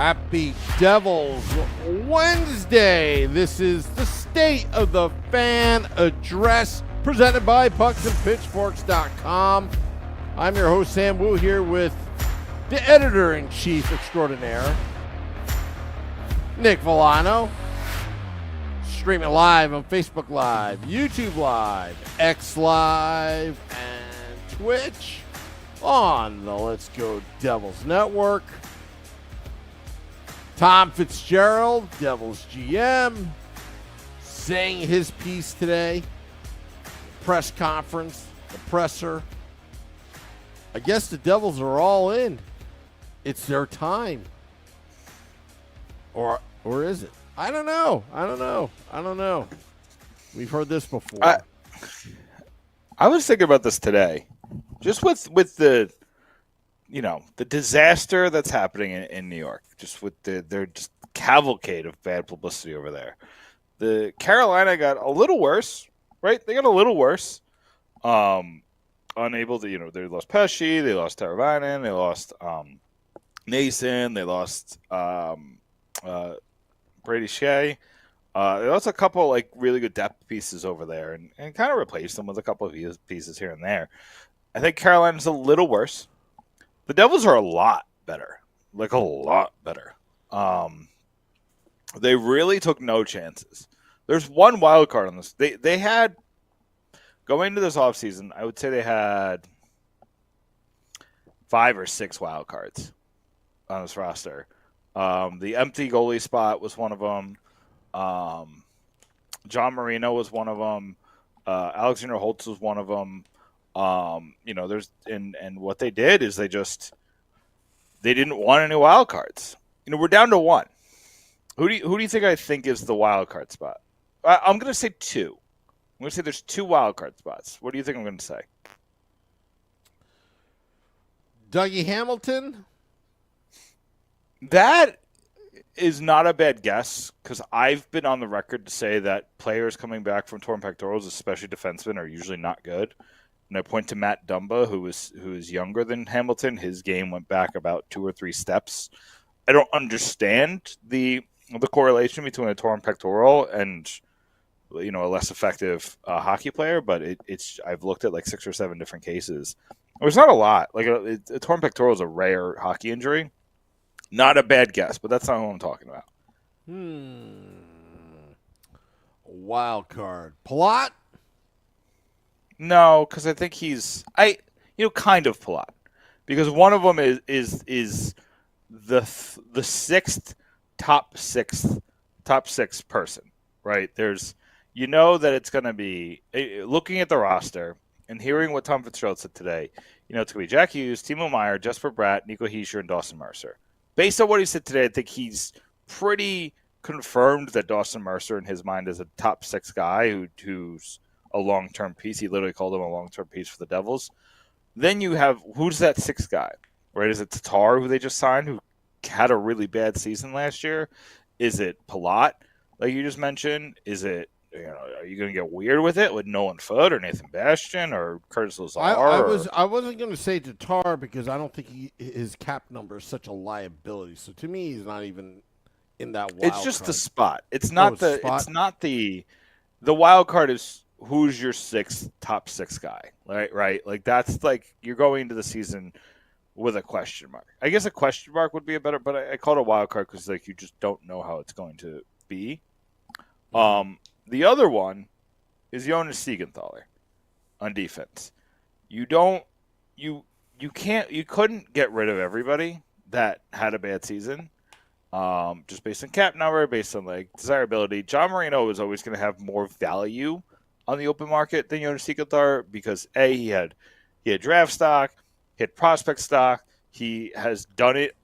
Happy Devils Wednesday. This is the State of the Fan Address presented by pucksandpitchforks.com. I'm your host, Sam Wu, here with the editor-in-chief extraordinaire, Nick Villano. Streaming live on Facebook Live, YouTube Live, X Live, and Twitch on the Let's Go Devils Network. Tom Fitzgerald, Devils GM, saying his piece today. Press conference, the presser. I guess the Devils are all in. It's their time. Or is it? I don't know. We've heard this before. I was thinking about this today. Just with the the disaster that's happening in New York, just with their just cavalcade of bad publicity over there. The Carolina got a little worse, right? They got a little worse. Unable to, they lost Pesci, they lost Teravainen, they lost Nason, they lost Brady Shea. They lost a couple really good depth pieces over there and kind of replaced them with a couple of pieces here and there. I think Carolina's a little worse. The Devils are a lot better, a lot better. They really took no chances. There's one wild card on this. They had, going into this offseason, I would say they had 5 or 6 wild cards on this roster. The empty goalie spot was one of them. John Marino was one of them. Alexander Holtz was one of them. There's and what they did is they didn't want any wild cards. We're down to 1. Who do you think is the wild card spot? I'm going to say 2. I'm going to say there's 2 wild card spots. What do you think I'm going to say? Dougie Hamilton? That is not a bad guess because I've been on the record to say that players coming back from torn pectorals, especially defensemen, are usually not good. And I point to Matt Dumba, who is younger than Hamilton. His game went back about 2 or 3 steps. I don't understand the correlation between a torn pectoral and a less effective hockey player, but I've looked at 6 or 7 different cases. It's not a lot. A torn pectoral is a rare hockey injury. Not a bad guess, but that's not what I'm talking about. Wild card. Palat? No, because I think he's kind of Palat, because one of them is the 6th top six person, right? There's that it's going to be, looking at the roster and hearing what Tom Fitzgerald said today. It's going to be Jack Hughes, Timo Meier, Jesper Bratt, Nico Hischier, and Dawson Mercer. Based on what he said today, I think he's pretty confirmed that Dawson Mercer in his mind is a top 6 guy who's a long-term piece. He literally called him a long-term piece for the Devils. Then you have, who's that 6th guy, right? Is it Tatar, who they just signed, who had a really bad season last year? Is it Palat, like you just mentioned? Is it, are you going to get weird with it with Nolan Foote or Nathan Bastian or Curtis Lazar? I wasn't going to say Tatar because I don't think his cap number is such a liability. So to me, he's not even in that wild It's just card. The spot. It's not the wild card is who's your 6th top 6 guy, right? That's you're going into the season with a question mark. I guess a question mark would be a better, but I call it a wild card because you just don't know how it's going to be. The other one is Jonas Siegenthaler on defense. You couldn't get rid of everybody that had a bad season. Just based on cap number, based on desirability. John Marino was always going to have more value on the open market than Jonas Siegenthaler because he had draft stock, he had prospect stock, he has done it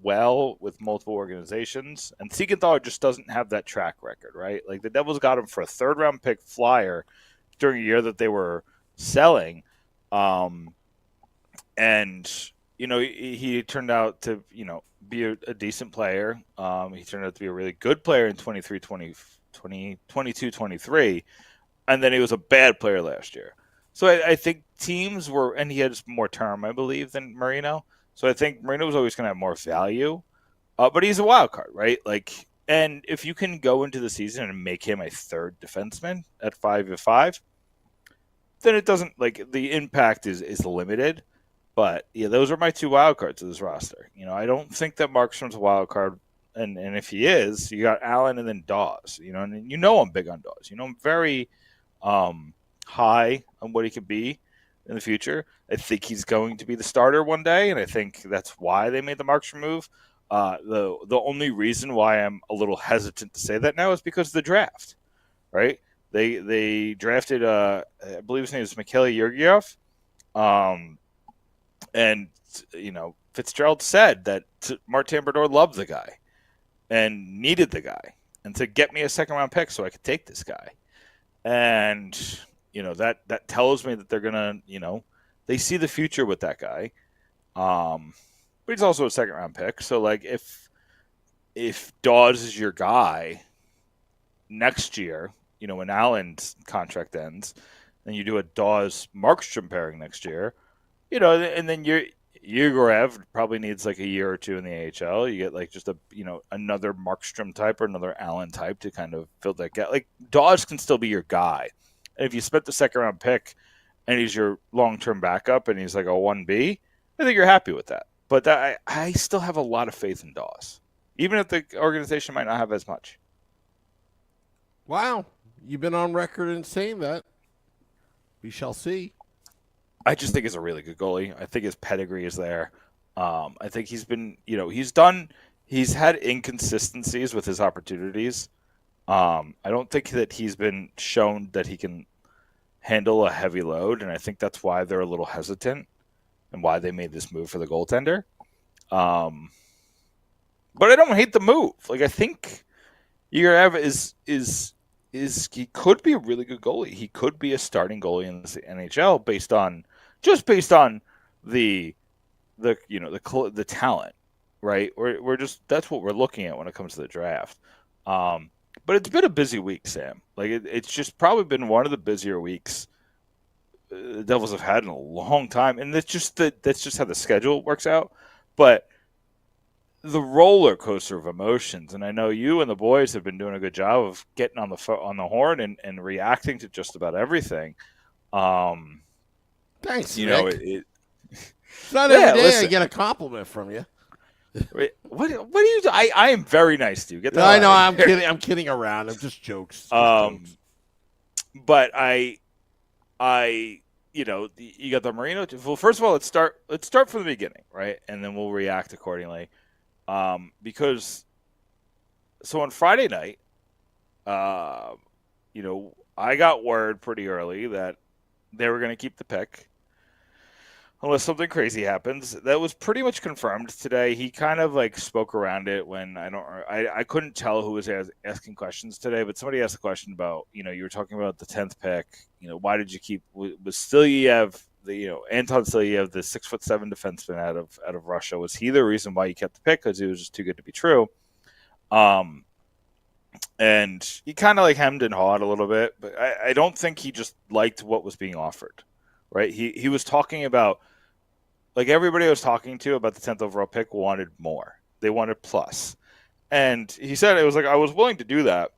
well with multiple organizations, and Siegenthaler just doesn't have that track record, right? The Devils got him for a 3rd-round pick flyer during a year that they were selling, and he turned out to be a decent player. He turned out to be a really good player in 22-23, and then he was a bad player last year. So I think teams were, and he had more term, I believe, than Marino. So I think Marino was always going to have more value. But he's a wild card, right? Like, and if you can go into the season and make him a third defenseman at 5-5, then it doesn't like the impact is limited. But yeah, those are my two wild cards of this roster. I don't think that Markstrom's a wild card, and if he is, you got Allen and then Dawes. And I'm big on Dawes. I'm very high on what he could be in the future. I think he's going to be the starter one day, and I think that's why they made the Markstrom move. The only reason why I'm a little hesitant to say that now is because of the draft, right? They drafted I believe his name is Mikhail Yurgiev, and Fitzgerald said that Martin Brodeur loved the guy and needed the guy, and to get me a second round pick so I could take this guy, and that tells me that they're gonna they see the future with that guy. But he's also a second round pick. So like if Dawes is your guy next year, when Allen's contract ends, and you do a Dawes Markstrom pairing next year, and then Yegorov probably needs like a year or two in the AHL. You get like just another Markstrom type or another Allen type to kind of fill that gap. Like Dawes can still be your guy. And if you spent the second round pick and he's your long term backup and he's like a 1B, I think you're happy with that. But I still have a lot of faith in Dawes, even if the organization might not have as much. Wow. You've been on record in saying that. We shall see. I just think he's a really good goalie. I think his pedigree is there. I think he's been, he's had inconsistencies with his opportunities. I don't think that he's been shown that he can handle a heavy load, and I think that's why they're a little hesitant and why they made this move for the goaltender. But I don't hate the move. Like, I think Yegorov is he could be a really good goalie. He could be a starting goalie in the NHL based on the talent, right? We're just that's what we're looking at when it comes to the draft. But it's been a busy week, Sam. Like it's just probably been one of the busier weeks the Devils have had in a long time, and that's just how the schedule works out. But the roller coaster of emotions, and I know you and the boys have been doing a good job of getting on the horn and reacting to just about everything. Thanks, you Nick. know it's not every day listen. I get a compliment from you. Wait, what do you do? I am very nice to you. Get that I know. out of here. I'm kidding around. I'm just jokes. But you got the Marino. Well, first of all, let's start from the beginning, right? And then we'll react accordingly. Because on Friday night, I got word pretty early that they were going to keep the pick unless something crazy happens. That was pretty much confirmed today. He kind of like spoke around it when I couldn't tell who was asking questions today, but somebody asked a question about, you were talking about the 10th pick, why did you keep, was Stilyev, Anton Stilyev, the 6'7" defenseman out of Russia, was he the reason why you kept the pick? Because he was just too good to be true. And he kind of like hemmed and hawed a little bit, but I don't think he just liked what was being offered, right? He was talking about, like everybody I was talking to about the 10th overall pick wanted more. They wanted plus. And he said it was like, I was willing to do that,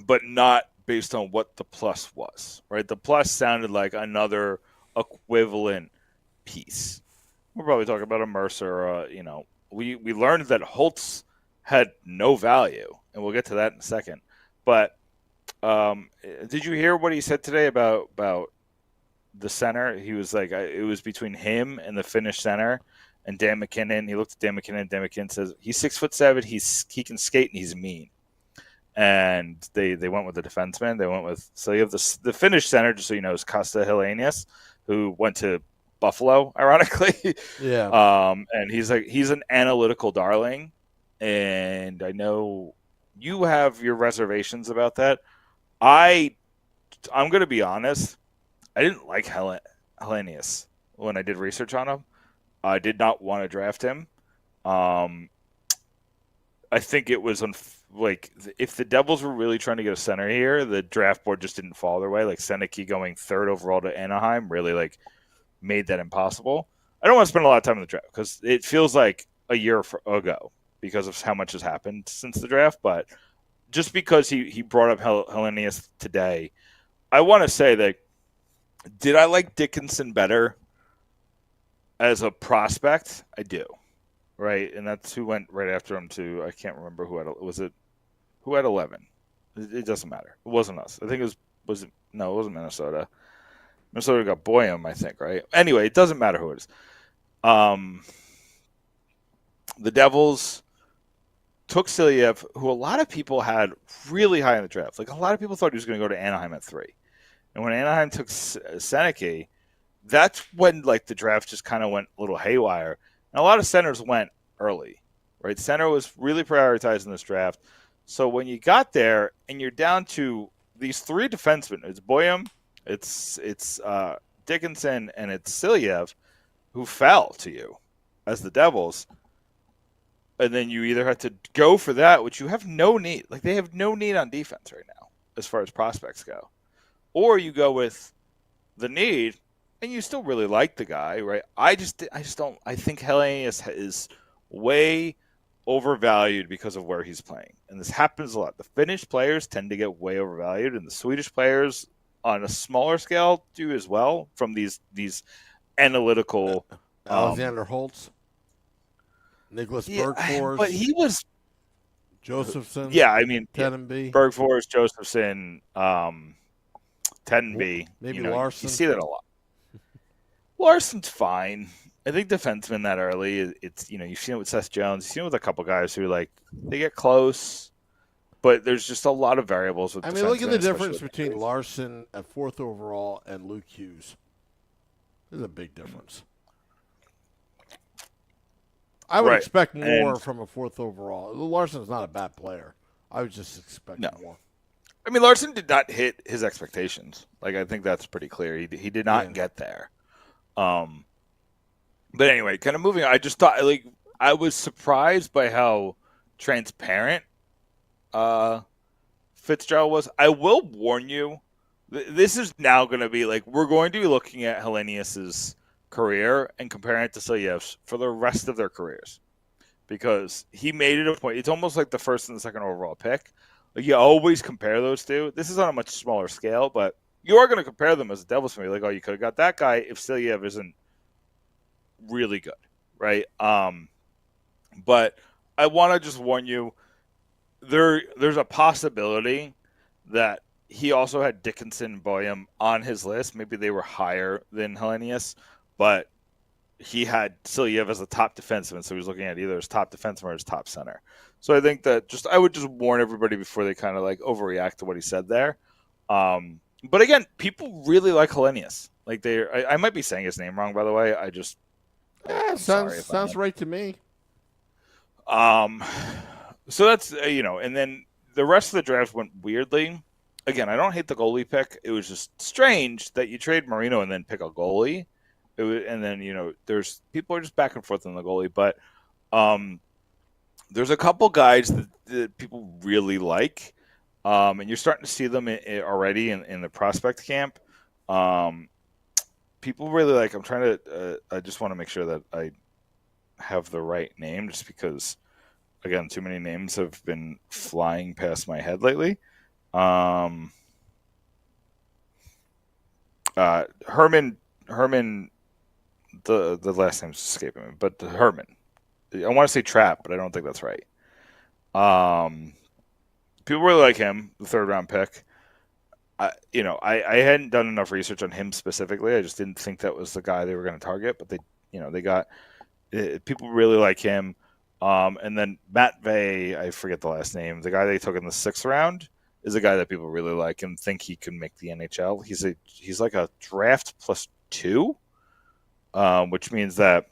but not based on what the plus was, right? The plus sounded like another equivalent piece. We're probably talking about a Mercer, we learned that Holtz had no value, and we'll get to that in a second. But did you hear what he said today about the center? He was like, it was between him and the Finnish center and Dan McKinnon. He looked at Dan McKinnon, and Dan McKinnon says, he's 6'7", he can skate, and he's mean. And they went with the defenseman. They went with, so you have the Finnish center, just so you know, is Costa Helenius, who went to Buffalo, ironically. Yeah. And he's an analytical darling. And I know you have your reservations about that. I'm going to be honest. I didn't like Helenius when I did research on him. I did not want to draft him. I think it was if the Devils were really trying to get a center here, the draft board just didn't fall their way. Like Seneke going 3rd overall to Anaheim really made that impossible. I don't want to spend a lot of time in the draft because it feels like a year ago. because of how much has happened since the draft, but just because he brought up Hellenius today, I want to say that did I like Dickinson better as a prospect? I do, right? And that's who went right after him to, I can't remember who had 11? It doesn't matter. It wasn't us. I think it it wasn't Minnesota. Minnesota got Boyum, I think, right? Anyway, it doesn't matter who it is. The Devils took Silyev, who a lot of people had really high in the draft. Like, a lot of people thought he was going to go to Anaheim at 3. And when Anaheim took Seneke, that's when, like, the draft just kind of went a little haywire. And a lot of centers went early, right? Center was really prioritized in this draft. So when you got there and you're down to these 3 defensemen, it's Boyum, it's Dickinson, and it's Silyev, who fell to you as the Devils. And then you either have to go for that, which you have no need. Like, they have no need on defense right now as far as prospects go. Or you go with the need, and you still really like the guy, right? I just don't. I think Hellenius is way overvalued because of where he's playing. And this happens a lot. The Finnish players tend to get way overvalued, and the Swedish players on a smaller scale do as well from these analytical Alexander Holtz, Nicholas Bergfors, but he was Josephson. Yeah, I mean, Tenenby, Bergfors, Josephson, Tenenby. Maybe Larson. You see that a lot. Larson's fine. I think defensemen that early, it's you've seen it with Seth Jones. You've seen it with a couple guys who they get close, but there's just a lot of variables with. I mean, look at the difference between Larson at 4th overall and Luke Hughes. There's a big difference. I would expect more from a 4th overall. Larson's not a bad player. I would just expect more. I mean, Larson did not hit his expectations. Like, I think that's pretty clear. He did not get there. But anyway, kind of moving on, I just thought, I was surprised by how transparent Fitzgerald was. I will warn you, this is now going to be we're going to be looking at Hellenius's career and comparing it to Silyev's for the rest of their careers, because he made it a point. It's almost like the 1st and the 2nd overall pick. You always compare those two. This is on a much smaller scale, but you are going to compare them as a Devils fan. Oh, you could have got that guy if Silyev isn't really good, right? But I want to just warn you, there's a possibility that he also had Dickinson and Boyum on his list. Maybe they were higher than Hellenius, but he had Silyev as a top defenseman, so he was looking at either his top defenseman or his top center. So I think that I would just warn everybody before they kind of overreact to what he said there. But again, people really like Hellenius. I might be saying his name wrong, by the way. Sounds right to me. So that's and then the rest of the draft went weirdly. Again, I don't hate the goalie pick. It was just strange that you trade Marino and then pick a goalie. And then there's people are just back and forth on the goalie, but there's a couple guys that people really like, and you're starting to see them already in the prospect camp. People really like. I'm trying to. I just want to make sure that I have the right name, just because, again, too many names have been flying past my head lately. Herman. The last name's escaping me, but Herman. I want to say Trapp, but I don't think that's right. People really like him, the 3rd round pick. I hadn't done enough research on him specifically. I just didn't think that was the guy they were going to target, but they got people really like him. And then Matt Vey, I forget the last name, the guy they took in the 6th round, is a guy that people really like and think he can make the NHL. He's like a draft +2, which means that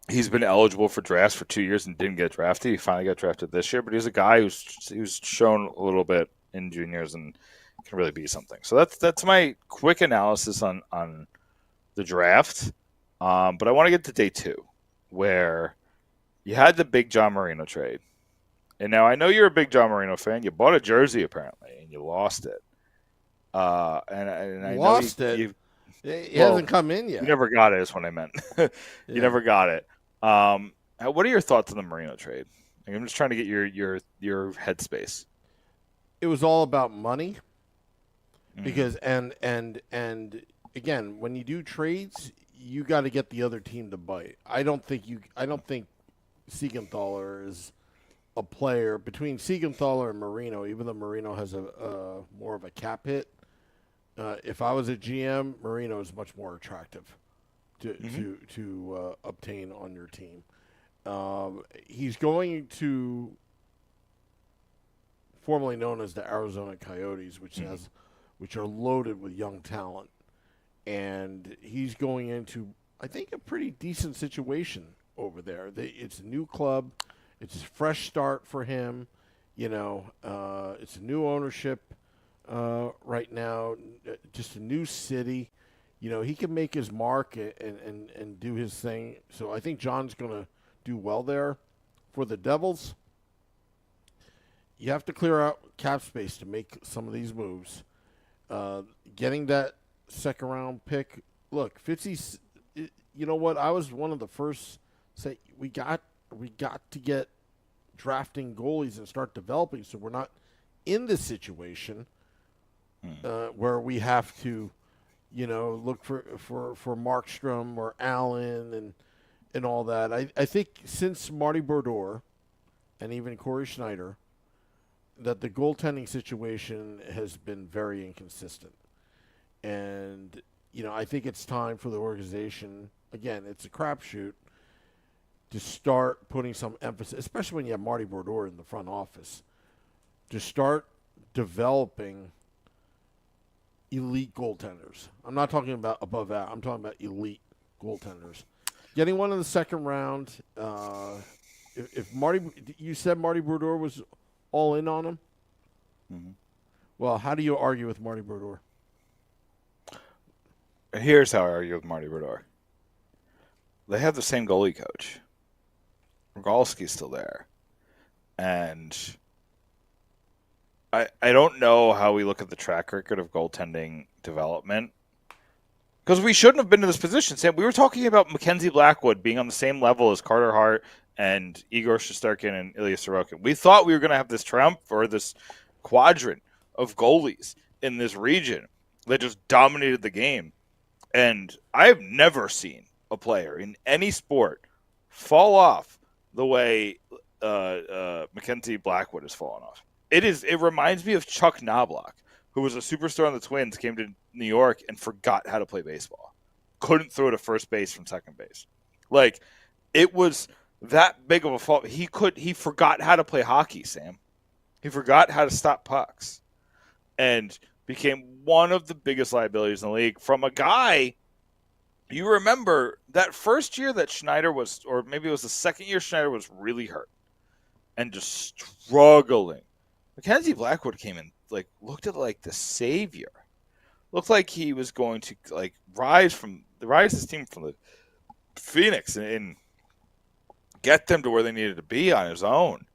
he's been eligible for drafts for 2 years and didn't get drafted. He finally got drafted this year, but he's a guy who's shown a little bit in juniors and can really be something. So that's my quick analysis on the draft. But I want to get to day 2, where you had the big John Marino trade. And now I know you're a big John Marino fan. You bought a jersey apparently, and you lost it. And I lost it. He hasn't come in yet. You never got it. Is what I meant. You never got it. What are your thoughts on the Marino trade? Like, I'm just trying to get your headspace. It was all about money Mm. because and again, when you do trades, you got to get the other team to bite. I don't think Siegenthaler is a player between Siegenthaler and Marino, even though Marino has a more of a cap hit. If I was a GM, Marino is much more attractive to obtain on your team. He's going to formerly known as the Arizona Coyotes, which are loaded with young talent, and he's going into, I think, a pretty decent situation over there. It's a new club, it's a fresh start for him. It's a new ownership right now, just a new city. He can make his mark and do his thing. So I think John's going to do well there. For the Devils, you have to clear out cap space to make some of these moves. Getting that second round pick. Look, Fitzy, you know what? I was one of the first to say we got to get drafting goalies and start developing so we're not in this situation where we have to, look for Markstrom or Allen and all that. I think since Marty Brodeur and even Corey Schneider, that the goaltending situation has been very inconsistent. And, I think it's time for the organization, again, it's a crapshoot, to start putting some emphasis, especially when you have Marty Brodeur in the front office, to start developing elite goaltenders. I'm not talking about above that. I'm talking about elite goaltenders. Getting one in the second round. If you said Marty Brodeur was all in on him. Mm-hmm. Well, how do you argue with Marty Brodeur? Here's how I argue with Marty Brodeur. They have the same goalie coach. Rogalski's still there. And I don't know how we look at the track record of goaltending development. Because we shouldn't have been in this position, Sam. We were talking about Mackenzie Blackwood being on the same level as Carter Hart and Igor Shesterkin and Ilya Sorokin. We thought we were going to have this triumph or this quadrant of goalies in this region that just dominated the game. And I've never seen a player in any sport fall off the way Mackenzie Blackwood has fallen off. It reminds me of Chuck Knobloch, who was a superstar on the Twins, came to New York and forgot how to play baseball. Couldn't throw to first base from second base. Like, it was that big of a fault. He forgot how to play hockey, Sam. He forgot how to stop pucks and became one of the biggest liabilities in the league from a guy. You remember that first year that Schneider was, or maybe it was the second year Schneider was really hurt and just struggling. Mackenzie Blackwood came in, looked at the savior. Looked like he was going to rise his team from the Phoenix and get them to where they needed to be on his own.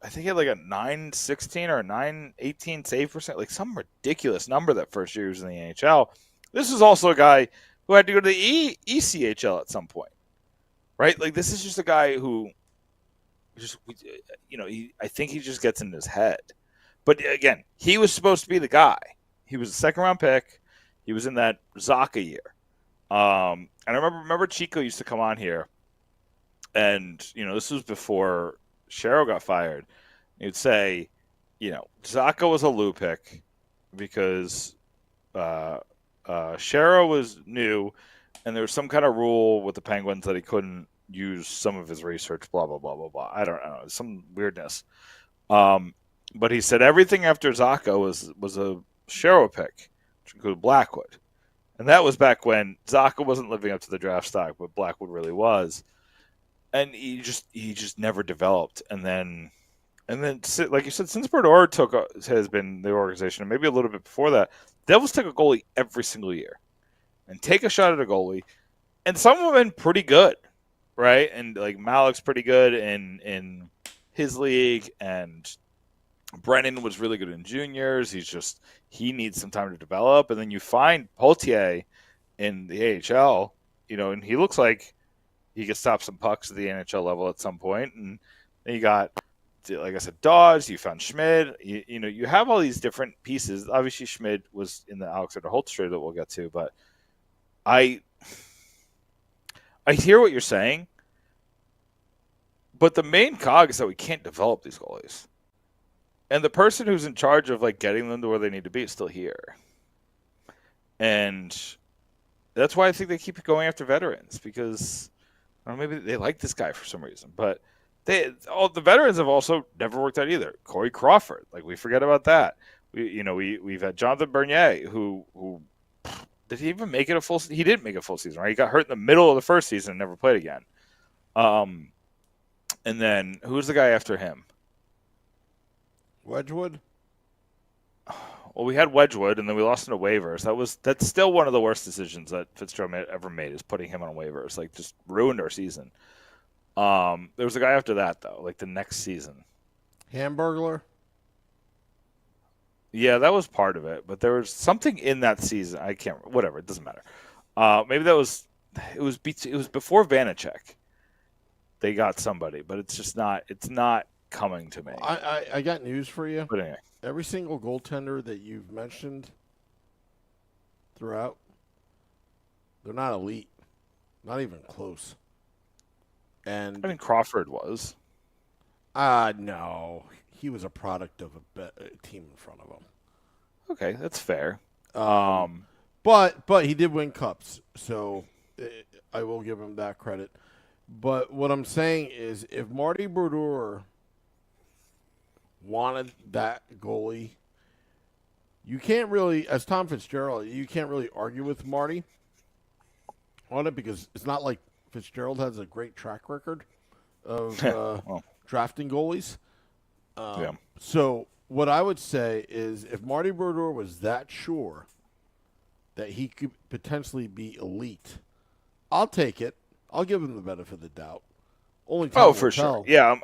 I think he had a 916 or a 918 save percent, some ridiculous number that first year he was in the NHL. This is also a guy who had to go to the ECHL at some point, right? This is just a guy who I think he just gets in his head. But again, he was supposed to be the guy. He was a second-round pick. He was in that Zaka year. And I remember Chico used to come on here, and this was before Shero got fired. He'd say, Zaka was a Lou pick because Shero was new, and there was some kind of rule with the Penguins that he couldn't use some of his research. Blah blah blah blah blah. I don't know, some weirdness. But he said everything after Zaka was a Shero pick, which included Blackwood. And that was back when Zaka wasn't living up to the draft stock, but Blackwood really was. And he just never developed. And then like you said, since Brodeur has been the organization, and maybe a little bit before that, Devils take a goalie every single year and take a shot at a goalie. And some of them have been pretty good, right? And Malik's pretty good in his league, and Brennan was really good in juniors. He needs some time to develop. And then you find Poitier in the AHL, and he looks like he could stop some pucks at the NHL level at some point. And then you got like I said, Dawes. You found Schmid. You know, you have all these different pieces. Obviously, Schmid was in the Alexander Holtz trade that we'll get to, but I hear what you're saying, but the main cog is that we can't develop these goalies, and the person who's in charge of like getting them to where they need to be is still here, and that's why I think they keep going after veterans because, or maybe they like this guy for some reason, but. The veterans have also never worked out either. Corey Crawford, like we forget about that. We've had Jonathan Bernier, who did he even make it a full? He didn't make a full season, right? He got hurt in the middle of the first season and never played again. And then who's the guy after him? Wedgwood. Well, we had Wedgwood, and then we lost him to waivers. That's still one of the worst decisions that Fitzgerald ever made is putting him on waivers. Like just ruined our season. There was a guy after that though, like the next season. Hamburglar? Yeah, that was part of it, but there was something in that season. I can't. Whatever, it doesn't matter. Maybe it was before Vanacek. They got somebody, but it's not coming to me. I got news for you. But anyway, every single goaltender that you've mentioned throughout, they're not elite, not even close. And I mean, Crawford was. No. He was a product of a team in front of him. Okay, that's fair. But he did win cups, so I will give him that credit. But what I'm saying is if Marty Brodeur wanted that goalie, you can't really, as Tom Fitzgerald, you can't really argue with Marty on it because it's not like Fitzgerald has a great track record of drafting goalies. Yeah. So what I would say is if Marty Brodeur was that sure that he could potentially be elite, I'll take it. I'll give him the benefit of the doubt. Only time will for tell. sure. Yeah,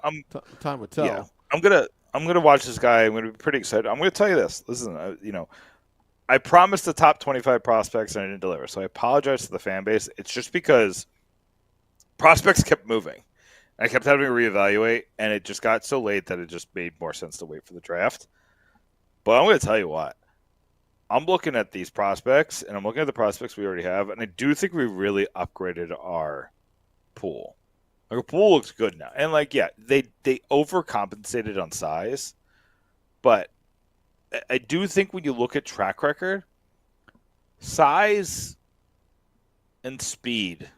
time will tell. Yeah, I'm gonna watch this guy. I'm gonna be pretty excited. I'm gonna tell you this. Listen, I promised the top 25 prospects and I didn't deliver. So I apologize to the fan base. It's just because prospects kept moving. I kept having to reevaluate, and it just got so late that it just made more sense to wait for the draft. But I'm going to tell you what. I'm looking at these prospects, and I'm looking at the prospects we already have, and I do think we really upgraded our pool. Our pool looks good now. And, they overcompensated on size, but I do think when you look at track record, size and speed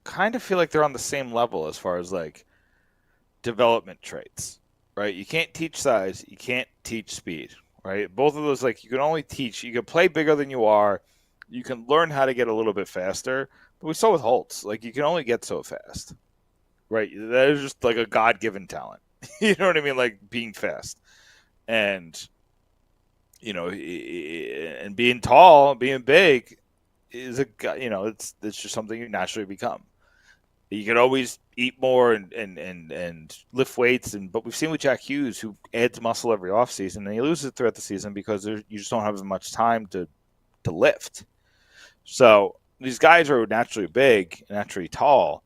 kind of feel like they're on the same level as far as development traits, right? You can't teach size, you can't teach speed, right? Both of those, you can only teach. You can play bigger than you are. You can learn how to get a little bit faster. But we saw with Holtz, you can only get so fast, right? That is just a God-given talent. You know what I mean? Being fast, and and being tall, being big is it's just something you naturally become. You can always eat more and lift weights, but we've seen with Jack Hughes, who adds muscle every offseason, and he loses it throughout the season because you just don't have as much time to lift. So these guys are naturally big, naturally tall,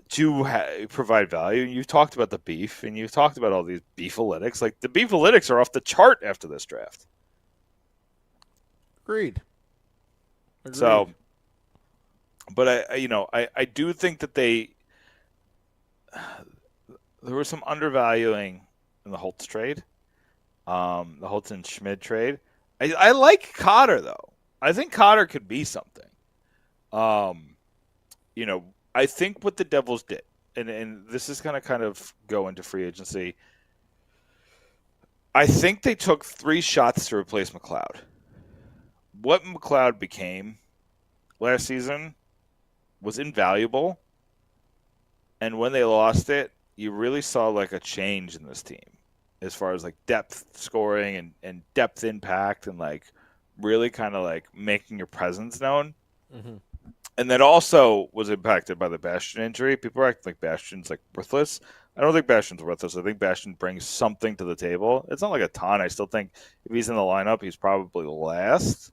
to provide value. You've talked about the beef, and you've talked about all these beefalytics. The beefalytics are off the chart after this draft. Agreed. So, but I do think that there was some undervaluing in the Holtz trade, the Holtz and Schmid trade. I like Cotter though. I think Cotter could be something. I think what the Devils did, and this is going to kind of go into free agency. I think they took 3 shots to replace McLeod. What McLeod became last season was invaluable, and when they lost it, you really saw a change in this team as far as depth scoring and depth impact and really kind of making your presence known. Mm-hmm. And that also was impacted by the Bastian injury. People are acting like Bastian's worthless. I don't think Bastian's worthless. I think Bastian brings something to the table. It's not a ton. I still think if he's in the lineup, he's probably last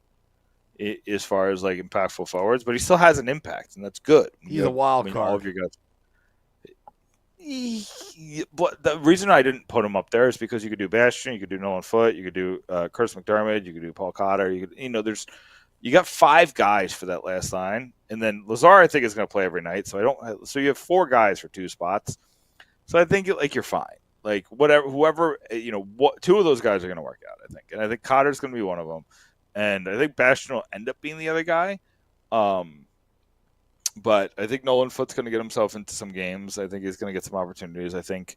as far as impactful forwards, but he still has an impact, and that's good. He's a wild card. All of your guys. But the reason I didn't put him up there is because you could do Bastian, you could do Nolan Foote, you could do Curtis McDermott, you could do Paul Cotter. You got 5 guys for that last line, and then Lazar I think is going to play every night. So you have 4 guys for 2 spots. So I think you're fine. Like whoever 2 of those guys are going to work out. I think, and I think Cotter's going to be one of them, and I think Bastian will end up being the other guy. But I think Nolan Foote's going to get himself into some games. I think he's going to get some opportunities. I think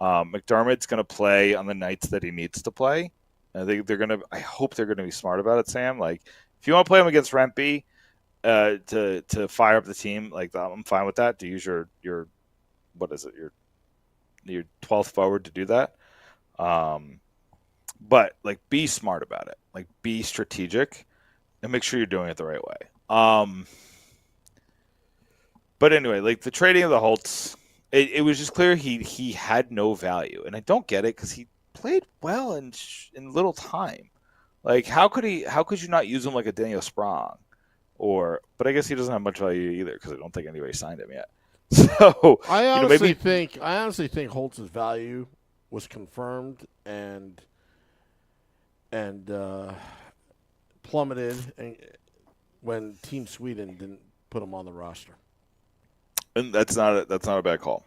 McDermott's going to play on the nights that he needs to play. I think I hope they're going to be smart about it, Sam. Like, if you want to play him against Rempey to fire up the team, like I'm fine with that. To use your what is it, your 12th forward to do that. But like, be smart about it. Like, be strategic and make sure you're doing it the right way. But anyway, like the trading of the Holtz, it was just clear he had no value, and I don't get it because he played well in little time. Like, how could you not use him like a Daniel Sprong, but I guess he doesn't have much value either because I don't think anybody signed him yet. So I honestly think Holtz's value was confirmed and plummeted when Team Sweden didn't put him on the roster. And that's not a bad call.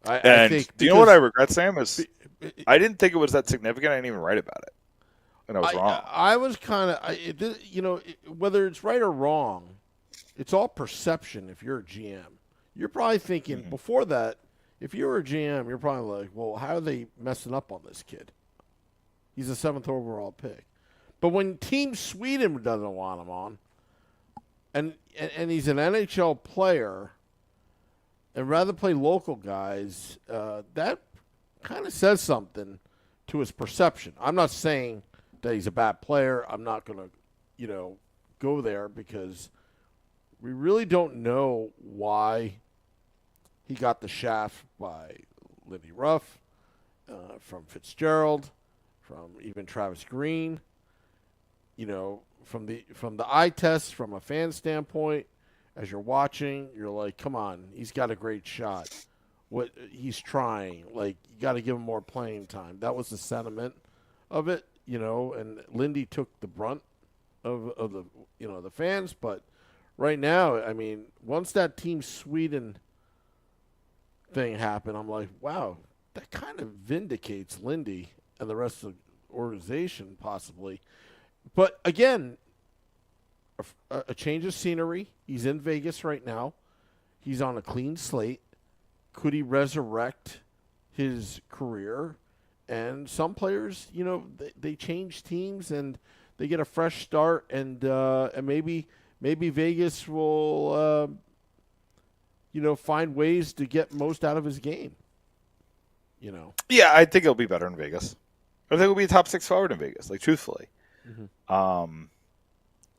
I think do you know what I regret, Sam? Is I didn't think it was that significant. I didn't even write about it, and I was wrong. I was kind of, whether it's right or wrong, it's all perception. If you're a GM, you're probably thinking before that. If you were a GM, you're probably like, "Well, how are they messing up on this kid? He's a 7th overall pick." But when Team Sweden doesn't want him on, and he's an NHL player, and rather play local guys, that kind of says something to his perception. I'm not saying that he's a bad player. I'm not going to, go there because we really don't know why he got the shaft by Lindy Ruff, from Fitzgerald, from even Travis Green. From the eye test, from a fan standpoint, as you're watching, you're like, come on, he's got a great shot. What he's trying, like, you got to give him more playing time. That was the sentiment of it, and Lindy took the brunt of the the fans. But right now, I mean, once that Team Sweden thing happened, I'm like, wow, that kind of vindicates Lindy and the rest of the organization possibly. But again, a change of scenery. He's in Vegas right now. He's on a clean slate. Could he resurrect his career? And some players, they change teams and they get a fresh start, and maybe Vegas will, find ways to get most out of his game. Yeah, I think it'll be better in Vegas. I think it'll be a top 6 forward in Vegas. Like, truthfully.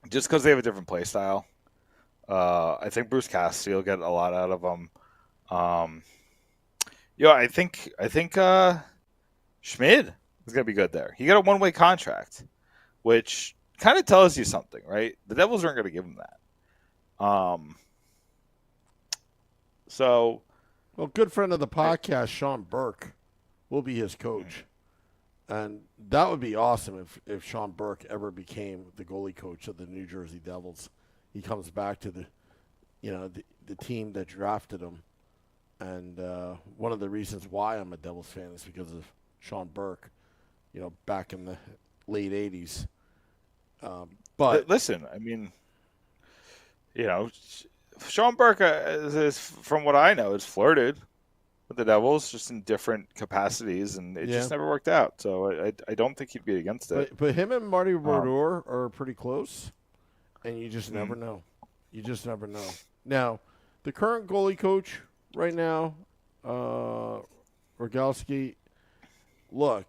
Just because they have a different play style. I think Bruce Cassidy will get a lot out of them. I think Schmid is going to be good there. He got a one-way contract, which kind of tells you something, right? The Devils aren't going to give him that. Well, good friend of the podcast, Sean Burke, will be his coach. And that would be awesome if Sean Burke ever became the goalie coach of the New Jersey Devils. He comes back to the team that drafted him. And one of the reasons why I'm a Devils fan is because of Sean Burke, back in the late 80s. But listen, I mean, Sean Burke, is, from what I know, is flirted with the Devils, just in different capacities, and it just never worked out. So I don't think he'd be against it. But him and Marty Brodeur are pretty close, and you just never know. You just never know. Now, the current goalie coach right now, Rogalski, look,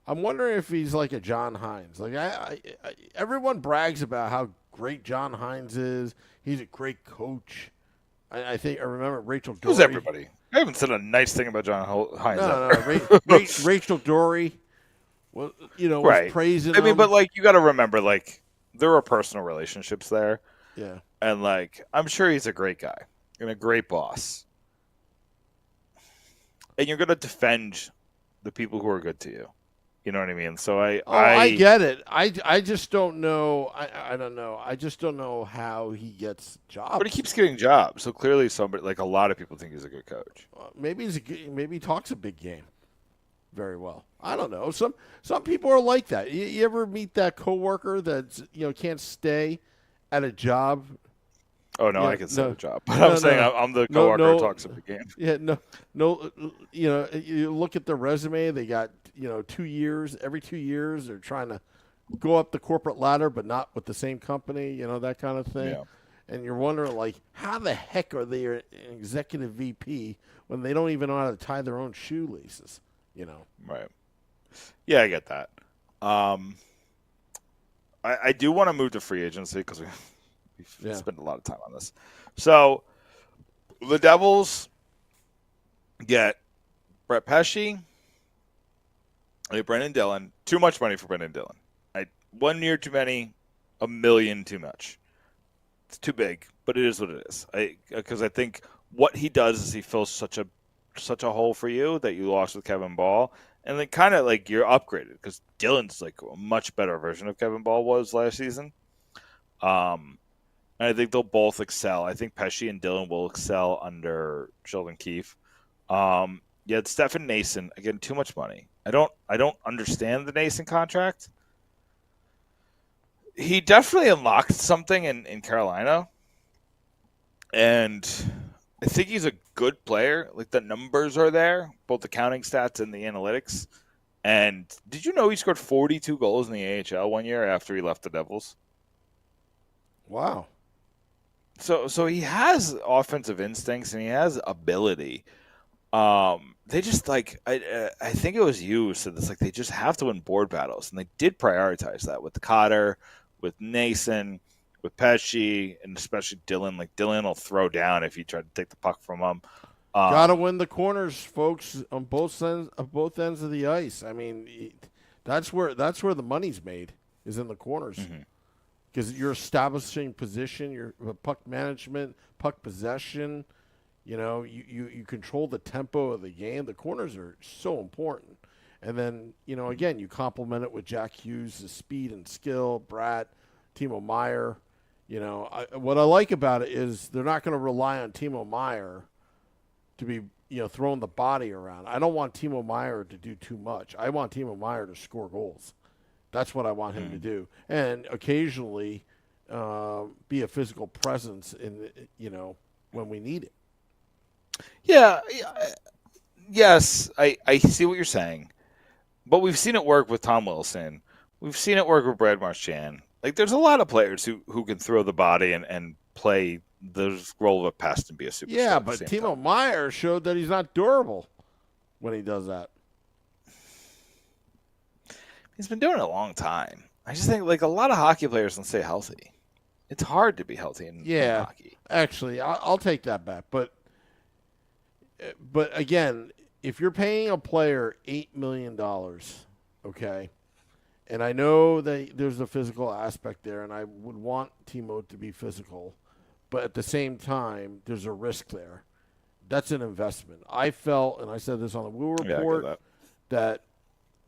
I'm wondering if he's like a John Hines. Like everyone brags about how great John Hines is. He's a great coach. I remember Rachel Dory. Who's everybody? I haven't said a nice thing about John Hines. No. Rachel Dory, was praising him. I mean, but you got to remember, there are personal relationships there. Yeah. And I'm sure he's a great guy. and a great boss. And you're going to defend the people who are good to you. You know what I mean? So I get it. I just don't know. I don't know. I just don't know how he gets jobs. But he keeps getting jobs. So clearly somebody, like a lot of people think he's a good coach. Maybe maybe he talks a big game very well. I don't know. Some people are like that. You ever meet that coworker that can't stay at a job? Oh no, I can say a job, but I'm saying I'm the coworker who talks a big game. Yeah, no. You look at the resume. They got 2 years. Every 2 years, they're trying to go up the corporate ladder, but not with the same company. That kind of thing. Yeah. And you're wondering, like, how the heck are they an executive VP when they don't even know how to tie their own shoelaces? Right. Yeah, I get that. I do want to move to free agency because we've spent a lot of time on this. So the Devils get Brett Pesce, Brendan Dillon. Too much money for Brendan Dillon. 1 year too many, $1 million too much. It's too big, but it is what it is. Because I think what he does is he fills such a hole for you that you lost with Kevin Ball, and then kind of like you're upgraded because Dillon's like a much better version of Kevin Ball was last season. And I think they'll both excel. I think Pesce and Dillon will excel under Sheldon Keefe. It's Stefan Nason, again, too much money. I don't understand the Nason contract. He definitely unlocked something in Carolina. And I think he's a good player. Like, the numbers are there, both the counting stats and the analytics. And did you know he scored 42 goals in the AHL 1 year after he left the Devils? Wow. So he has offensive instincts and he has ability. They just I think it was you who said this, like they just have to win board battles, and they did prioritize that with Cotter, with Nason, with Pesce, and especially Dillon. Like Dillon will throw down if you try to take the puck from him. Gotta win the corners, folks, on both ends of the ice. I mean, that's where the money's made, is in the corners. Mm-hmm. Because you're establishing position, your puck management, puck possession. You control the tempo of the game. The corners are so important. And then, again, you complement it with Jack Hughes' speed and skill, Bratt, Timo Meier. What I like about it is they're not going to rely on Timo Meier to be, throwing the body around. I don't want Timo Meier to do too much. I want Timo Meier to score goals. That's what I want him to do, and occasionally be a physical presence in when we need it. Yeah, yes, I see what you're saying, but we've seen it work with Tom Wilson. We've seen it work with Brad Marchand. Like, there's a lot of players who can throw the body and play the role of a pest and be a superstar. Yeah, but Timo Meier showed that he's not durable when he does that. He's been doing it a long time. I just think, like, a lot of hockey players don't stay healthy. It's hard to be healthy in hockey. Actually, I'll take that back. But again, if you're paying a player $8 million, okay, and I know that there's a physical aspect there, and I would want Timo to be physical, but at the same time, there's a risk there. That's an investment. I felt, and I said this on the Woo Report, that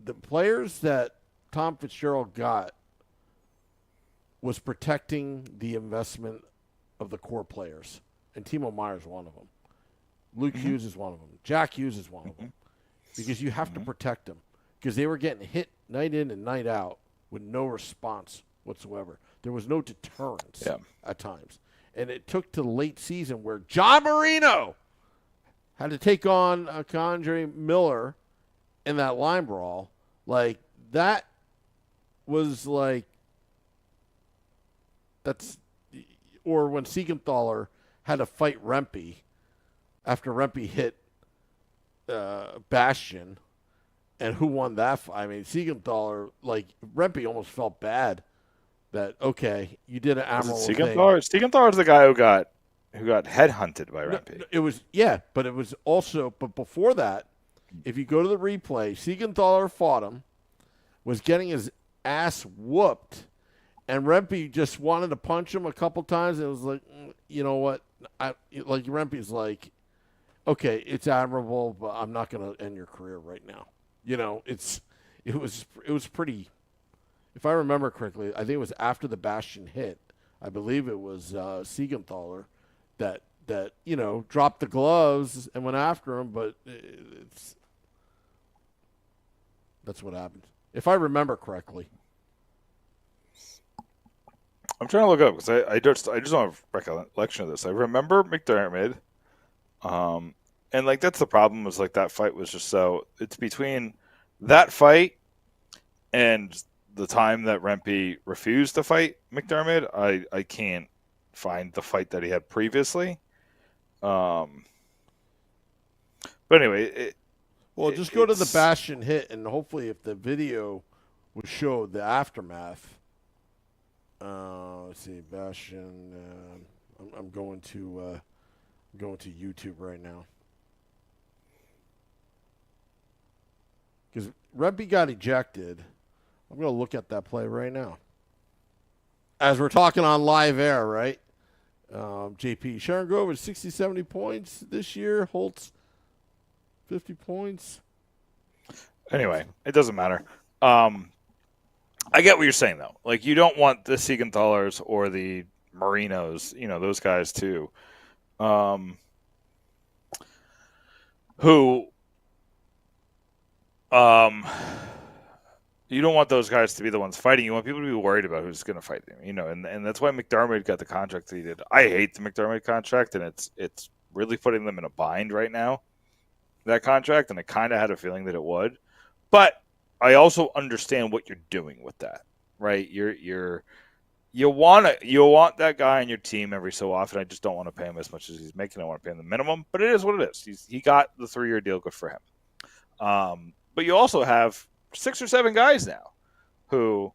the players that Tom Fitzgerald got was protecting the investment of the core players. And Timo Meier is one of them. Luke Hughes is one of them. Jack Hughes is one of them. Because you have to protect them. Because they were getting hit night in and night out with no response whatsoever. There was no deterrence at times. And it took to the late season where John Marino had to take on K'Andre Miller in that line brawl. Like, that was like, or when Siegenthaler had to fight Rempe after Rempe hit Bastion, and who won that fight? I mean, Siegenthaler, like, Rempe almost felt bad that, okay, you did an admirable thing. Siegenthaler is the guy who got headhunted by Rempe. It was, but it was also, but before that, if you go to the replay, Siegenthaler fought him, was getting his ass whooped, and Rempe just wanted to punch him a couple times, and it was like, you know what? like Rempe's like, okay, it's admirable, but I'm not going to end your career right now. It was pretty. If I remember correctly, I think it was after the Bastion hit. I believe it was Siegenthaler that dropped the gloves and went after him, but that's what happened. If I remember correctly. I'm trying to look up because I just don't have recollection of this. I remember McDermott, and like that's the problem was like that fight was just so it's between that fight and the time that Rempe refused to fight McDermott. I can't find the fight that he had previously. But anyway, just go to the Bastion hit, and hopefully, if the video would show the aftermath. Let's see, Bastion. I'm going to YouTube right now because Rempe got ejected. I'm going to look at that play right now as we're talking on live air, right? JP Sharon Grove 60, 70 points this year. Holtz 50 points. Anyway, it doesn't matter. I get what you're saying, though. Like, you don't want the Siegenthalers or the Marinos, those guys, too, who you don't want those guys to be the ones fighting. You want people to be worried about who's going to fight them, and that's why McDermott got the contract that he did. I hate the McDermott contract, and it's really putting them in a bind right now, that contract, and I kind of had a feeling that it would. But I also understand what you're doing with that, right? You want that guy on your team every so often. I just don't want to pay him as much as he's making. I want to pay him the minimum, but it is what it is. He got the 3-year deal. Good for him. But you also have 6 or 7 guys now who.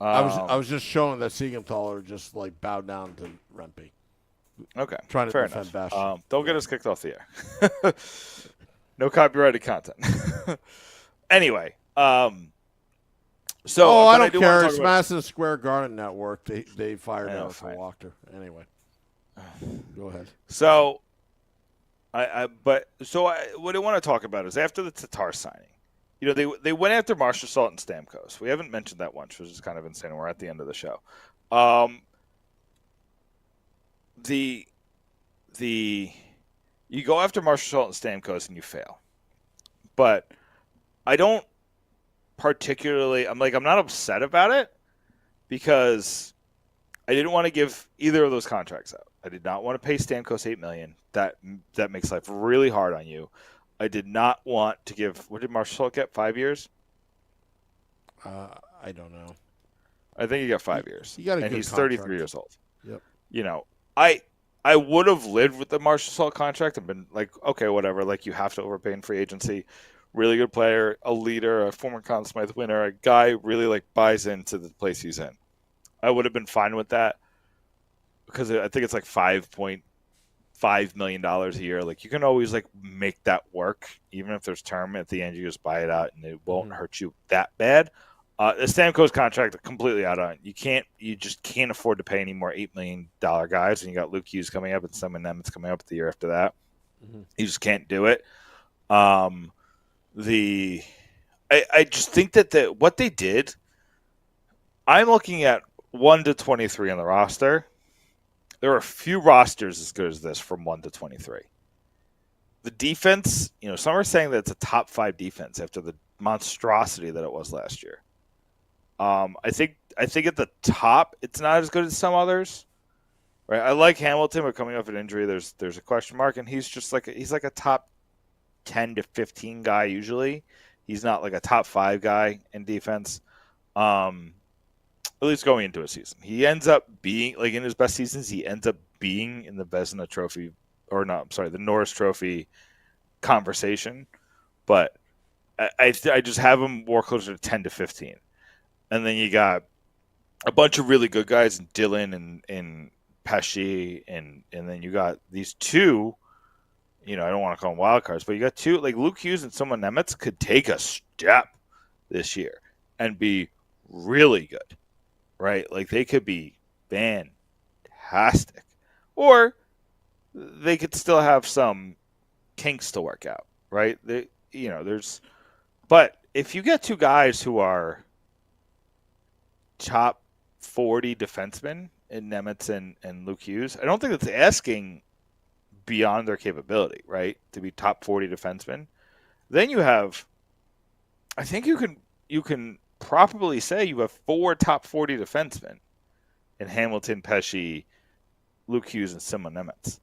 I was just showing that Siegenthaler just like bowed down to Rempe. Okay, trying to fair defend enough. Bastion. Don't get us kicked off the air. No copyrighted content. Anyway. So I don't care. It's Madison Square Garden Network. They fired Eric Walker. Anyway, go ahead. So, what I want to talk about is after the Tatar signing. They went after Marshall Salt and Stamkos. We haven't mentioned that once, which is kind of insane. We're at the end of the show. You go after Marshall Salt and Stamkos and you fail, but I don't. Particularly, I'm not upset about it because I didn't want to give either of those contracts out. I did not want to pay Stamkos $8 million. That makes life really hard on you. I did not want to give. What did Marshall get? 5 years? I don't know. I think he got 5 years. He got a and good he's contract. 33 years old. Yep. I would have lived with the Marshall Salt contract and been like, okay, whatever. Like, you have to overpay in free agency. Really good player, a leader, a former Conn Smythe winner, a guy who really buys into the place he's in. I would have been fine with that because I think it's like $5.5 million a year. Like, you can always make that work, even if there's term at the end. You just buy it out, and it won't hurt you that bad. The Stamkos contract completely out on it. You just can't afford to pay any more $8 million guys. And you got Luke Hughes coming up and Simon Nemitz coming up the year after that. Mm-hmm. You just can't do it. I just think that what they did, I'm looking at 1 to 23 on the roster. There are a few rosters as good as this from 1 to 23. The defense, some are saying that it's a top 5 defense after the monstrosity that it was last year. I think at the top, it's not as good as some others. Right? I like Hamilton, but coming off an injury, there's a question mark, and he's just he's like a top 10 to 15 guy usually. He's not like a top 5 guy in defense. At least going into a season. He ends up being, in his best seasons, he ends up being in the Vezina Trophy, the Norris Trophy conversation. But I just have him more closer to 10 to 15. And then you got a bunch of really good guys, Dylan and Pesci, and then you got these two, I don't want to call them wild cards, but you got two, Luke Hughes and Simon Nemitz could take a step this year and be really good, right? They could be fantastic. Or they could still have some kinks to work out, right? But if you get two guys who are top 40 defensemen in Nemitz and Luke Hughes, I don't think that's asking beyond their capability, right? To be top 40 defensemen. Then you have, I think you can probably say you have 4 top 40 defensemen in Hamilton, Pesce, Luke Hughes, and Simon Nemitz.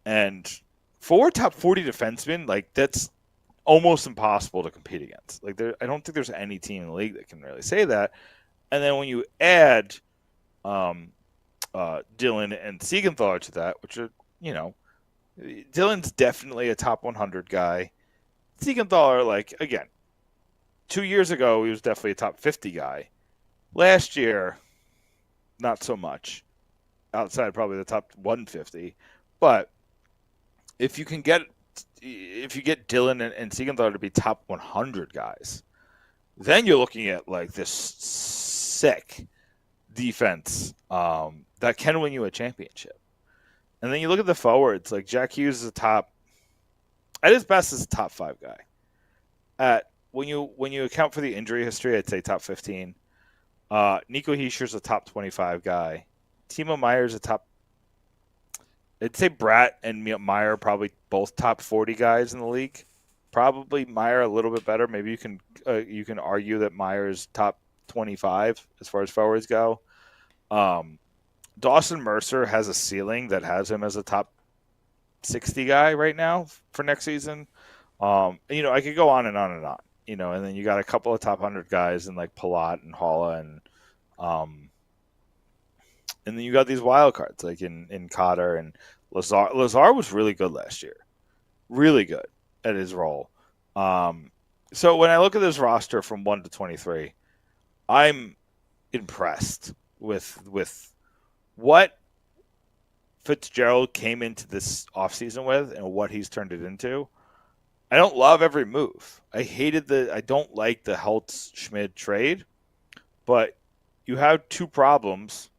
And 4 top 40 defensemen, like that's almost impossible to compete against. Like I don't think there's any team in the league that can really say that. And then when you add Dylan and Siegenthaler to that, which are, Dylan's definitely a top 100 guy. Siegenthaler, like, again, 2 years ago, he was definitely a top 50 guy. Last year, not so much, outside probably the top 150. But if you get Dylan and Siegenthaler to be top 100 guys, then you're looking at like this sick defense that can win you a championship. And then you look at the forwards, like Jack Hughes is at his best is a top 5 guy. When you account for the injury history, I'd say top 15. Nico Heischer's a top 25 guy. Timo Meyer's I'd say Bratt and Meyer are probably both top 40 guys in the league. Probably Meyer a little bit better. Maybe you can argue that Meyer is top 25 as far as forwards go. Dawson Mercer has a ceiling that has him as a top 60 guy right now for next season. I could go on and on and on. And then you got a couple of top 100 guys in like Palat and Halla and then you got these wild cards like in Cotter and Lazar. Lazar was really good last year. Really good at his role. So when I look at this roster from 1 to 23, I'm impressed with what Fitzgerald came into this offseason with and what he's turned it into. I don't love every move. I don't like the Holtz Schmid trade, but you have 2 problems.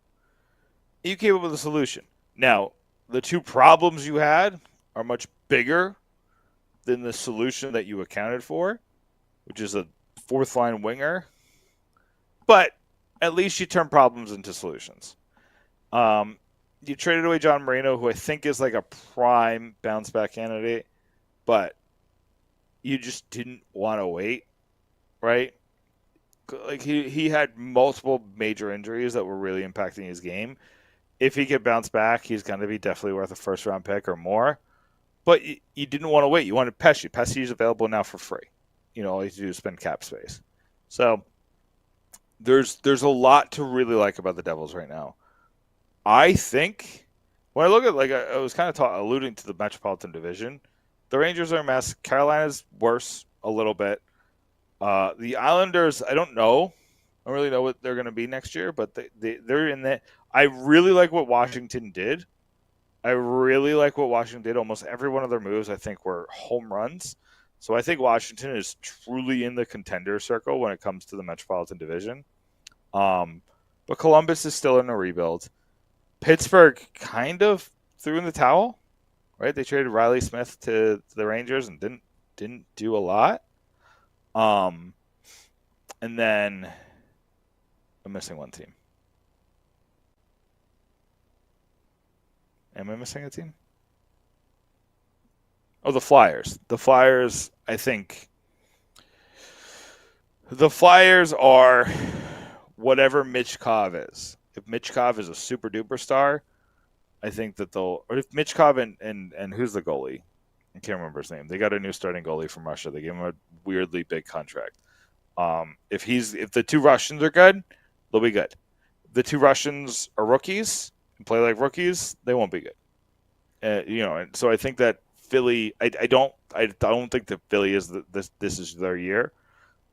You came up with a solution. Now, the 2 problems you had are much bigger than the solution that you accounted for, which is a 4th line winger. But at least you turn problems into solutions. You traded away John Marino, who I think is like a prime bounce back candidate, but you just didn't want to wait, right? Like he had multiple major injuries that were really impacting his game. If he could bounce back, he's going to be definitely worth a 1st-round pick or more. But you didn't want to wait. You wanted Pesce. Pesce is available now for free. All you have to do is spend cap space. So there's a lot to really like about the Devils right now. I think when I look at, like, I was kind of alluding to the Metropolitan Division, the Rangers are a mess. Carolina's worse a little bit. The Islanders, I don't know. I don't really know what they're going to be next year, but they're in that. I really like what Washington did. Almost every one of their moves, I think, were home runs. So I think Washington is truly in the contender circle when it comes to the Metropolitan Division. But Columbus is still in a rebuild. Pittsburgh kind of threw in the towel, right? They traded Riley Smith to the Rangers and didn't do a lot. And then I'm missing one team. Am I missing a team? Oh, the Flyers. The Flyers, I think. The Flyers are whatever Michkov is. If Michkov is a super duper star, I think that or if Michkov and who's the goalie? I can't remember his name. They got a new starting goalie from Russia. They gave him a weirdly big contract. If the 2 Russians are good, they'll be good. If the 2 Russians are rookies and play like rookies, they won't be good. And so I think that Philly. I don't think that Philly is this is their year.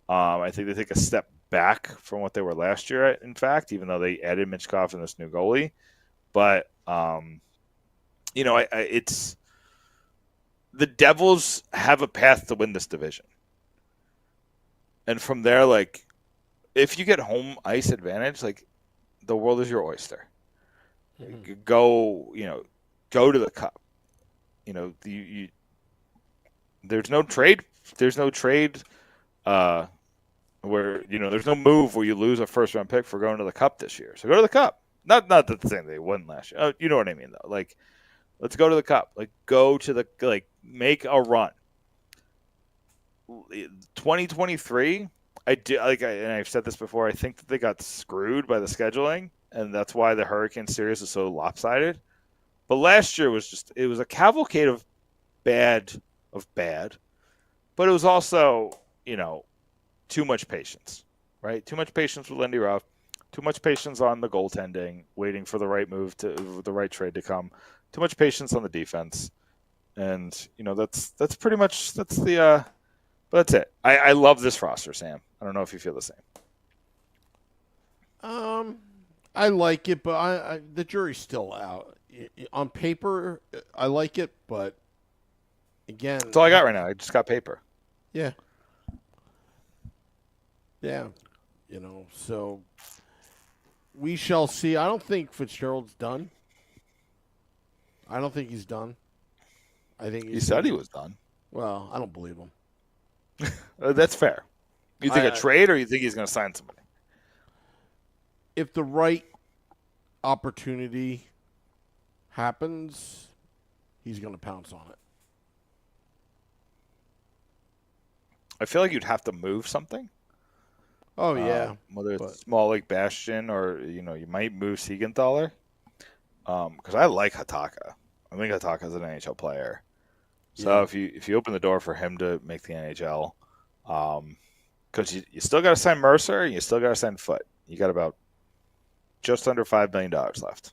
I think they take a step back from what they were last year. In fact, even though they added Michkov and this new goalie, but it's the Devils have a path to win this division, and from there, like if you get home ice advantage, like the world is your oyster. Mm-hmm. Go to the Cup. there's no trade. There's no trade where there's no move where you lose a first round pick for going to the Cup this year. So go to the Cup. Not that the same they won last year. You know what I mean though. Like, let's go to the Cup. Like, go to the make a run. 2023. And I've said this before. I think that they got screwed by the scheduling, and that's why the Hurricane series is so lopsided. But last year was a cavalcade of bad, but it was also too much patience, right? Too much patience with Lindy Ruff, too much patience on the goaltending, waiting for the right move the right trade to come, too much patience on the defense, and that's pretty much the. But that's it. I love this roster, Sam. I don't know if you feel the same. I like it, but the jury's still out. On paper, I like it, but again, that's all I got right now. I just got paper. Yeah. Yeah. So we shall see. I don't think Fitzgerald's done. I don't think he's done. I think he said he was done. Well, I don't believe him. That's fair. You think a trade, or you think he's going to sign somebody? If the right opportunity happens, he's going to pounce on it. I feel like you'd have to move something. Oh, yeah. Whether it's small like Bastion, or you might move Siegenthaler. Because I like Hataka. I think Hataka's an NHL player. So if you open the door for him to make the NHL, because you still got to sign Mercer, and you still got to sign Foot. You got about just under $5 million left.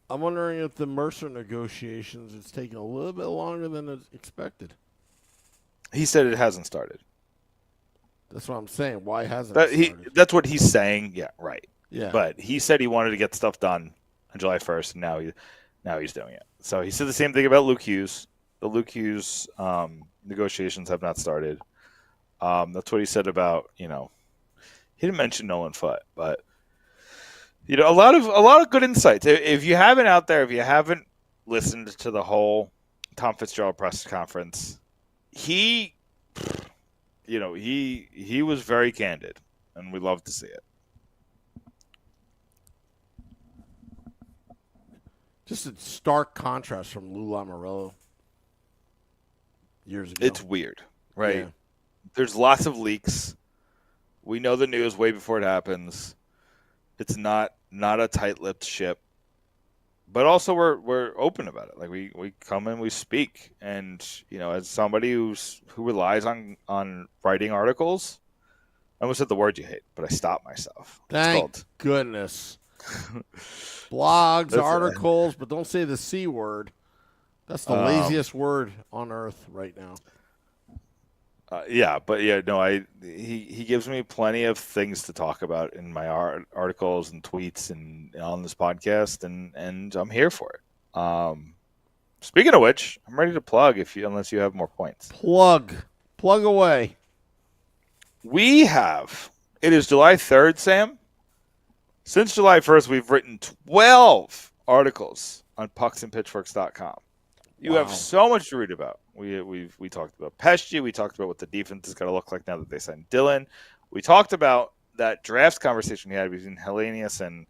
I'm wondering if the Mercer negotiations is taking a little bit longer than expected. He said it hasn't started. That's what I'm saying. Why hasn't it started? That's what he's saying. Yeah, right. Yeah. But he said he wanted to get stuff done on July 1st, and now he's doing it. So he said the same thing about Luke Hughes. The Luke Hughes negotiations have not started. That's what he said about, he didn't mention Nolan Foote, but a lot of good insights. If you haven't listened to the whole Tom Fitzgerald press conference, he was very candid, and we love to see it. Just a stark contrast from Lou Lamoriello years ago. It's weird, right? Yeah. There's lots of leaks. We know the news way before it happens. It's not a tight-lipped ship, but also we're open about it. Like we come and we speak, and as somebody who relies on writing articles, I almost said the word you hate, but I stopped myself. Thank goodness. Blogs, articles, but don't say the C word. That's the laziest word on earth right now. He gives me plenty of things to talk about in my articles and tweets and on this podcast, and I'm here for it. Speaking of which, I'm ready to plug unless you have more points. Plug away. It is July 3rd, Sam. Since July 1st, we've written 12 articles on pucksandpitchforks.com. You have so much to read about. We talked about Pesci. We talked about what the defense is going to look like now that they signed Dylan. We talked about that drafts conversation we had between Hellenius and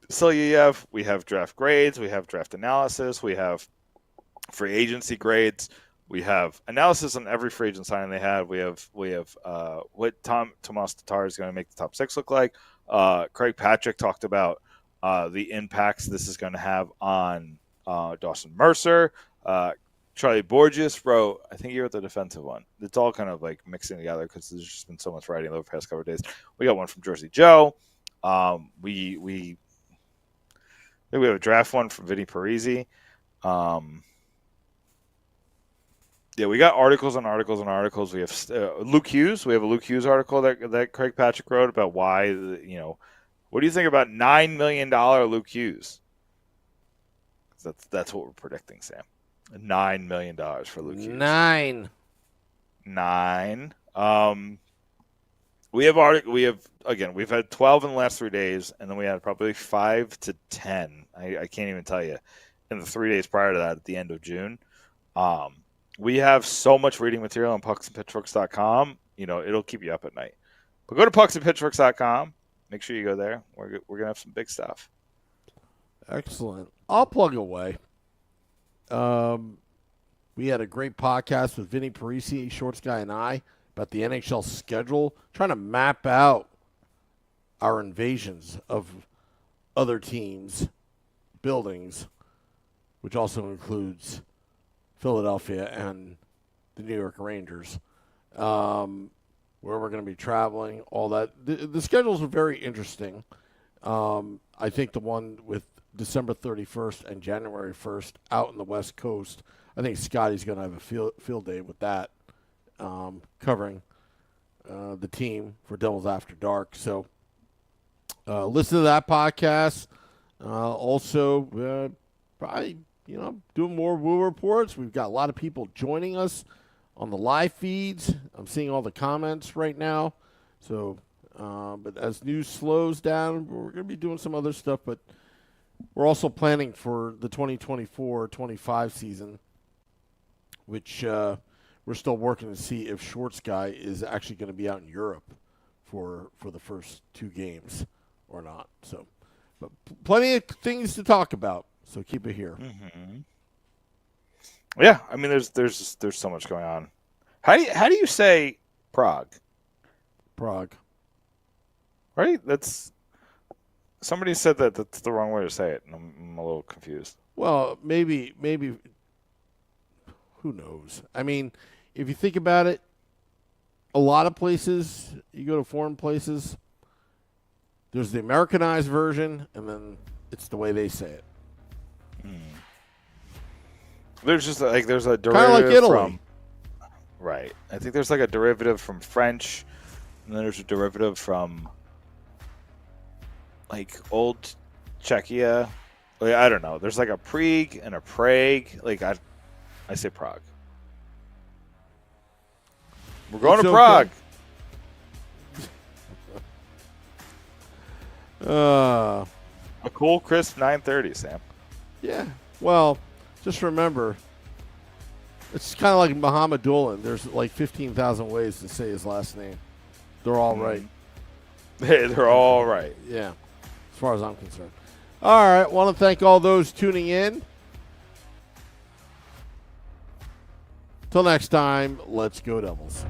Silyev. We have draft grades. We have draft analysis. We have free agency grades. We have analysis on every free agent signing they had. We have what Tomas Tatar is going to make the top 6 look like. Craig Patrick talked about the impacts this is going to have on Dawson Mercer. Charlie Borges wrote, I think he wrote the defensive one. It's all kind of like mixing together because there's just been so much writing over the past couple of days. We got one from Jersey Joe. We have a draft one from Vinny Parisi. We got articles on articles on articles. We have Luke Hughes. We have a Luke Hughes article that Craig Patrick wrote about why, what do you think about $9 million Luke Hughes? That's what we're predicting, Sam. $9 million for Luke Hughes. 9. we've had 12 in the last 3 days, and then we had probably 5 to 10. I can't even tell you in the 3 days prior to that at the end of June. We have so much reading material on pucksandpitchforks.com. It'll keep you up at night. But go to pucksandpitchforks.com. Make sure you go there. We're gonna have some big stuff. Excellent. I'll plug away. We had a great podcast with Vinny Parisi, Shorts Guy, and I about the NHL schedule, trying to map out our invasions of other teams' buildings, which also includes Philadelphia and the New York Rangers, where we're going to be traveling, all that. The schedules are very interesting. I think the one with December 31st and January 1st out in the West Coast, I think Scotty's going to have a field day with that, covering the team for Devils After Dark. So listen to that podcast. Also, probably, doing more Woo reports. We've got a lot of people joining us on the live feeds. I'm seeing all the comments right now. So, but as news slows down, we're going to be doing some other stuff, but we're also planning for the 2024-25 season, which we're still working to see if Shorts Guy is actually going to be out in Europe for the first 2 games or not. So, but plenty of things to talk about. So keep it here. Mm-hmm. Yeah, I mean, there's so much going on. How do you say Prague? Prague. Right? Somebody said that's the wrong way to say it, and I'm a little confused. Well, maybe. Who knows? I mean, if you think about it, a lot of places, you go to foreign places, there's the Americanized version, and then it's the way they say it. There's just there's a derivative kind of like Italy. From right. I think there's like a derivative from French, and then there's a derivative from like old Czechia. I don't know. There's like a Prague and a Prague. I say Prague. We're going to Prague. A cool, crisp 9:30, Sam. Yeah. Well, just remember, it's kind of like Muhammad Dolan. There's like 15,000 ways to say his last name. They're all right. They're all right. Yeah, as far as I'm concerned. All right. Want to thank all those tuning in. Till next time, let's go Devils.